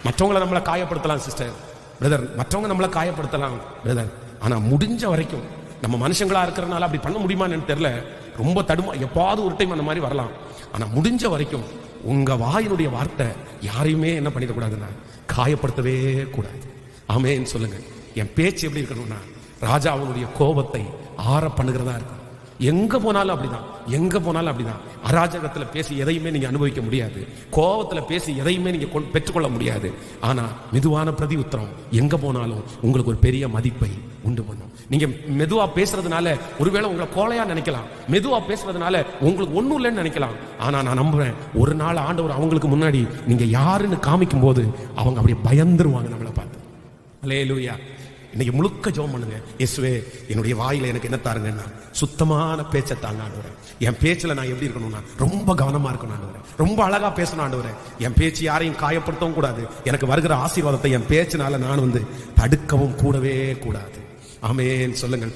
மற்றவங்களை நம்மளை காயப்படுத்தலாம் sister, brother, மற்றவங்க நம்மளை காயப்படுத்தலாம் பிரதர். ஆனா முடிஞ்ச வரைக்கும் நம்ம மனுஷங்களா இருக்கிறனால அப்படி பண்ண முடியுமான்னு தெரியல, ரொம்ப எப்பாவது ஒரு டைம் அந்த மாதிரி வரலாம். ஆனா முடிஞ்ச வரைக்கும் உங்க வாயினுடைய வார்த்தை யாரையுமே என்ன பண்ணிடக்கூடாதுன்னா காயப்படுத்தவே கூடாது. ஆமேன்னு சொல்லுங்க. என் பேச்சு எப்படி இருக்கணும்னா ராஜா அவனுடைய கோபத்தை ஆற பண்ணுகிறதா இருக்கும். எங்க போனாலும் அப்படிதான், எங்க போனாலும் அப்படிதான். அராஜகத்துல பேசி எதையுமே நீங்க அனுபவிக்க முடியாது, கோபத்துல பேசி எதையுமே நீங்க பெற்றுக்கொள்ள முடியாது. ஆனா மெதுவான பிரதி உத்தரம் எங்க போனாலும் உங்களுக்கு ஒரு பெரிய மதிப்பை உண்டு பண்ணும். நீங்க மெதுவா பேசுறதுனால ஒருவேளை உங்களை கோலையா நினைக்கலாம், மெதுவா பேசுறதுனால உங்களுக்கு ஒண்ணும் இல்லைன்னு நினைக்கலாம். ஆனா நான் நம்புறேன், ஒரு நாள் ஆண்டவர் அவங்களுக்கு முன்னாடி நீங்க யாருன்னு காமிக்கும் போது அவங்க அப்படியே பயந்துருவாங்க நம்மளை பார்த்து. அல்லேலூயா. இன்னைக்கு முழுக்க ஜெபம் பண்ணுங்க. இயேசுவே, என்னுடைய வாயில எனக்கு என்ன தாருங்கன்னா சுத்தமான பேச்சை தாங்க ஆண்டவரே. என் பேச்சுல நான் எப்படி இருக்கணும்னா ரொம்ப கவனமா இருக்கணும் ஆண்டவரே, ரொம்ப அழகா பேசணும் ஆண்டவரே. என் பேச்சு யாரையும் காயப்படுத்தவும் கூடாது, எனக்கு வருகிற ஆசீர்வாதத்தை என் பேச்சினால நான் தடுக்கவும் கூடவே கூடாது. ஆமென் சொல்லுங்கள்.